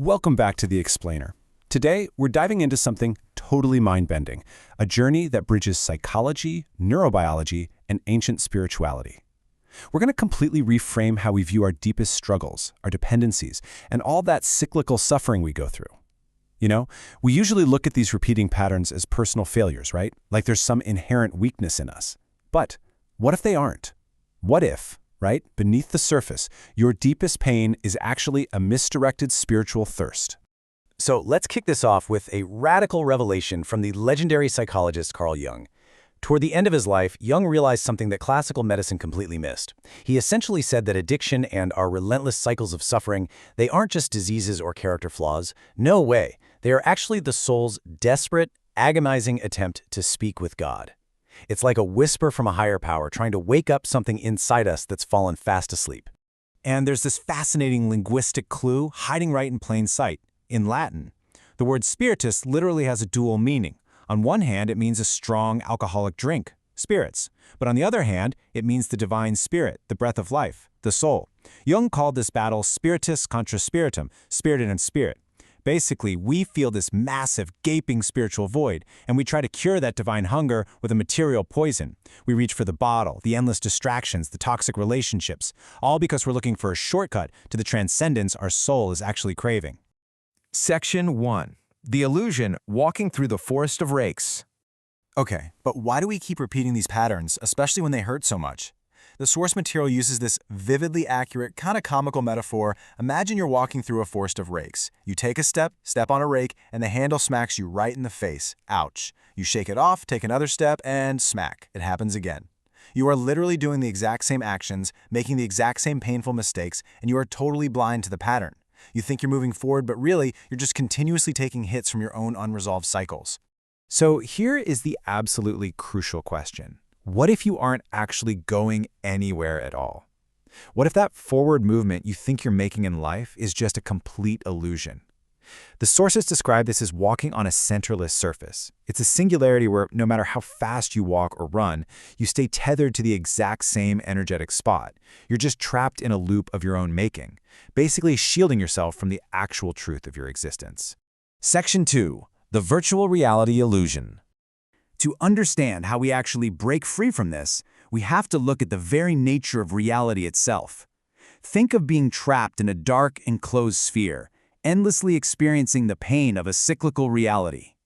Welcome back to The Explainer. Today, we're diving into something totally mind-bending, a journey that bridges psychology, neurobiology, and ancient spirituality. We're going to completely reframe how we view our deepest struggles, our dependencies, and all that cyclical suffering we go through. You know, we usually look at these repeating patterns as personal failures, right? Like there's some inherent weakness in us. But what if they aren't? What if, right, beneath the surface, your deepest pain is actually a misdirected spiritual thirst? So let's kick this off with a radical revelation from the legendary psychologist Carl Jung. Toward the end of his life, Jung realized something that classical medicine completely missed. He essentially said that addiction and our relentless cycles of suffering, they aren't just diseases or character flaws. No way. They are actually the soul's desperate, agonizing attempt to speak with God. It's like a whisper from a higher power trying to wake up something inside us that's fallen fast asleep. And there's this fascinating linguistic clue hiding right in plain sight. In Latin, the word spiritus literally has a dual meaning. On one hand, it means a strong alcoholic drink, spirits. But on the other hand, it means the divine spirit, the breath of life, the soul. Jung called this battle spiritus contra spiritum, spirit and spirit. Basically, we feel this massive, gaping spiritual void, and we try to cure that divine hunger with a material poison. We reach for the bottle, the endless distractions, the toxic relationships, all because we're looking for a shortcut to the transcendence our soul is actually craving. Section 1. The Illusion, Walking Through the Forest of Rakes. Okay, but why do we keep repeating these patterns, especially when they hurt so much? The source material uses this vividly accurate, kind of comical metaphor. Imagine you're walking through a forest of rakes. You take a step on a rake, and the handle smacks you right in the face. Ouch. You shake it off, take another step, and smack. It happens again. You are literally doing the exact same actions, making the exact same painful mistakes, and you are totally blind to the pattern. You think you're moving forward, but really, you're just continuously taking hits from your own unresolved cycles. So here is the absolutely crucial question. What if you aren't actually going anywhere at all? What if that forward movement you think you're making in life is just a complete illusion? The sources describe this as walking on a centerless surface. It's a singularity where no matter how fast you walk or run, you stay tethered to the exact same energetic spot. You're just trapped in a loop of your own making, basically shielding yourself from the actual truth of your existence. Section 2. The Virtual Reality Illusion. To understand how we actually break free from this, we have to look at the very nature of reality itself. Think of being trapped in a dark, enclosed sphere, endlessly experiencing the pain of a cyclical reality.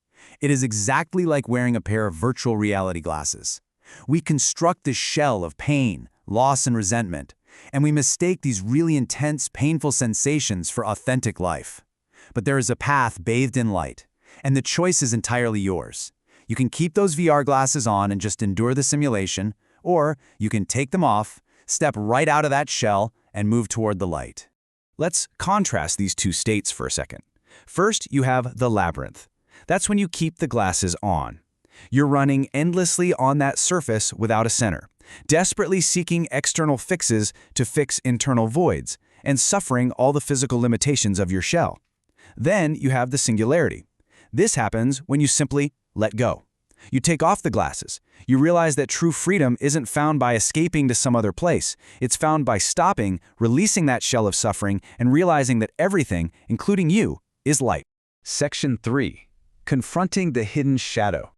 It is exactly like wearing a pair of virtual reality glasses. We construct this shell of pain, loss, and resentment, and we mistake these really intense, painful sensations for authentic life. But there is a path bathed in light, and the choice is entirely yours. You can keep those VR glasses on and just endure the simulation, or you can take them off, step right out of that shell, and move toward the light. Let's contrast these two states for a second. First, you have the labyrinth. That's when you keep the glasses on. You're running endlessly on that surface without a center, desperately seeking external fixes to fix internal voids, and suffering all the physical limitations of your shell. Then you have the singularity. This happens when you simply let go. You take off the glasses. You realize that true freedom isn't found by escaping to some other place. It's found by stopping, releasing that shell of suffering, and realizing that everything, including you, is light. Section 3. Confronting the hidden shadow.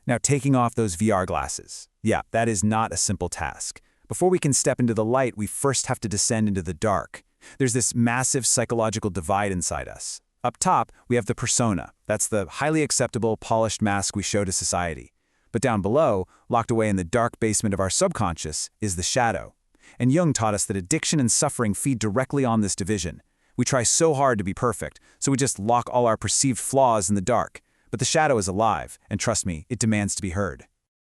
Now, taking off those VR glasses. Yeah, that is not a simple task. Before we can step into the light, we first have to descend into the dark. There's this massive psychological divide inside us. Up top, we have the persona. That's the highly acceptable, polished mask we show to society. But down below, locked away in the dark basement of our subconscious, is the shadow. And Jung taught us that addiction and suffering feed directly on this division. We try so hard to be perfect, so we just lock all our perceived flaws in the dark. But the shadow is alive, and trust me, it demands to be heard.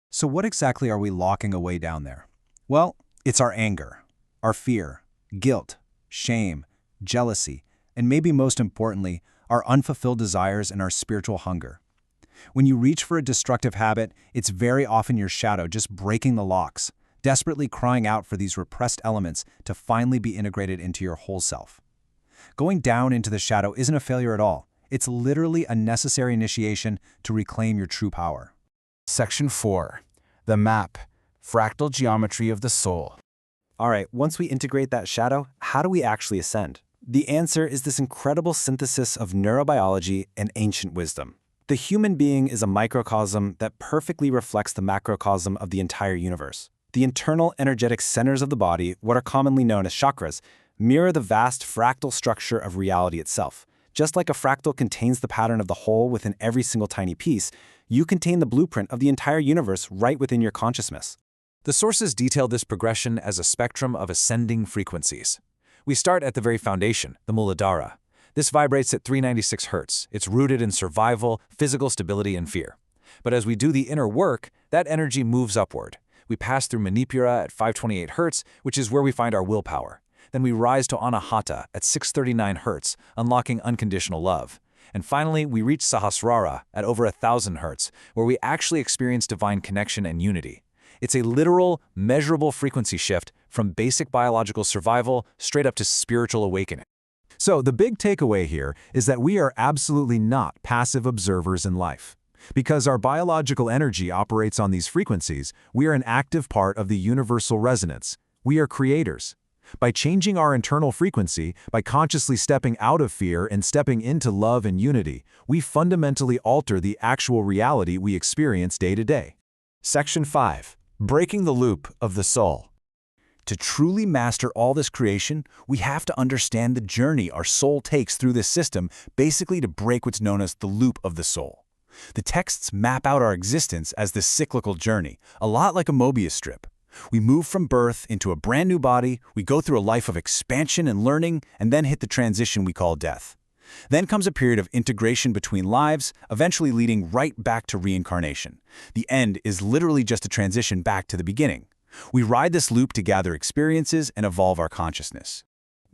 So what exactly are we locking away down there? Well, it's our anger, our fear, guilt, shame, jealousy, and maybe most importantly, our unfulfilled desires and our spiritual hunger. When you reach for a destructive habit, it's very often your shadow just breaking the locks, desperately crying out for these repressed elements to finally be integrated into your whole self. Going down into the shadow isn't a failure at all. It's literally a necessary initiation to reclaim your true power. Section 4. The Map, Fractal Geometry of the Soul. All right, once we integrate that shadow, how do we actually ascend? The answer is this incredible synthesis of neurobiology and ancient wisdom. The human being is a microcosm that perfectly reflects the macrocosm of the entire universe. The internal energetic centers of the body, what are commonly known as chakras, mirror the vast fractal structure of reality itself. Just like a fractal contains the pattern of the whole within every single tiny piece, you contain the blueprint of the entire universe right within your consciousness. The sources detail this progression as a spectrum of ascending frequencies. We start at the very foundation, the Muladhara. This vibrates at 396 Hz. It's rooted in survival, physical stability, and fear. But as we do the inner work, that energy moves upward. We pass through Manipura at 528 Hz, which is where we find our willpower. Then we rise to Anahata at 639 Hz, unlocking unconditional love. And finally, we reach Sahasrara at over 1000 Hz, where we actually experience divine connection and unity. It's a literal, measurable frequency shift from basic biological survival straight up to spiritual awakening. So the big takeaway here is that we are absolutely not passive observers in life. Because our biological energy operates on these frequencies, we are an active part of the universal resonance. We are creators. By changing our internal frequency, by consciously stepping out of fear and stepping into love and unity, we fundamentally alter the actual reality we experience day to day. Section 5. Breaking the loop of the soul. To truly master all this creation, we have to understand the journey our soul takes through this system, basically to break what's known as the loop of the soul. The texts map out our existence as this cyclical journey, a lot like a Mobius strip. We move from birth into a brand new body, we go through a life of expansion and learning, and then hit the transition we call death. Then comes a period of integration between lives, eventually leading right back to reincarnation. The end is literally just a transition back to the beginning. We ride this loop to gather experiences and evolve our consciousness.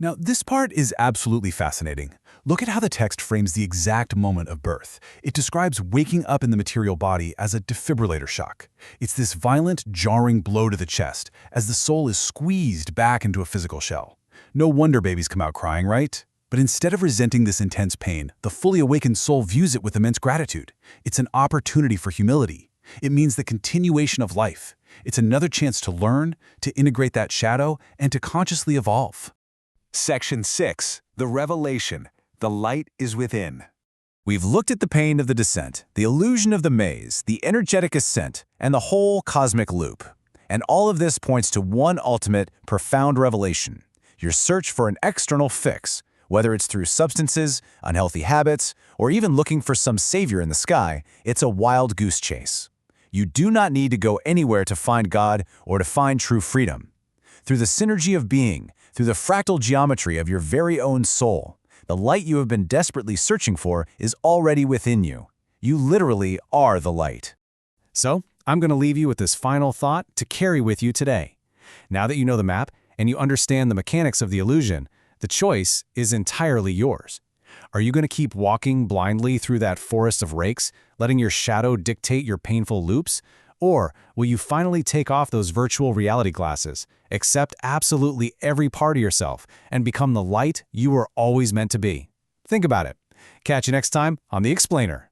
Now, this part is absolutely fascinating. Look at how the text frames the exact moment of birth. It describes waking up in the material body as a defibrillator shock. It's this violent, jarring blow to the chest as the soul is squeezed back into a physical shell. No wonder babies come out crying, right? But instead of resenting this intense pain, the fully awakened soul views it with immense gratitude. It's an opportunity for humility. It means the continuation of life. It's another chance to learn, to integrate that shadow, and to consciously evolve. Section 6. The Revelation. The light is within. We've looked at the pain of the descent, the illusion of the maze, the energetic ascent, and the whole cosmic loop. And all of this points to one ultimate, profound revelation: your search for an external fix, whether it's through substances, unhealthy habits, or even looking for some savior in the sky. It's a wild goose chase. You do not need to go anywhere to find God or to find true freedom. Through the synergy of being, through the fractal geometry of your very own soul, the light you have been desperately searching for is already within you. You literally are the light. So, I'm going to leave you with this final thought to carry with you today. Now that you know the map and you understand the mechanics of the illusion, the choice is entirely yours. Are you going to keep walking blindly through that forest of rakes, letting your shadow dictate your painful loops? Or will you finally take off those virtual reality glasses, accept absolutely every part of yourself, and become the light you were always meant to be? Think about it. Catch you next time on The Explainer.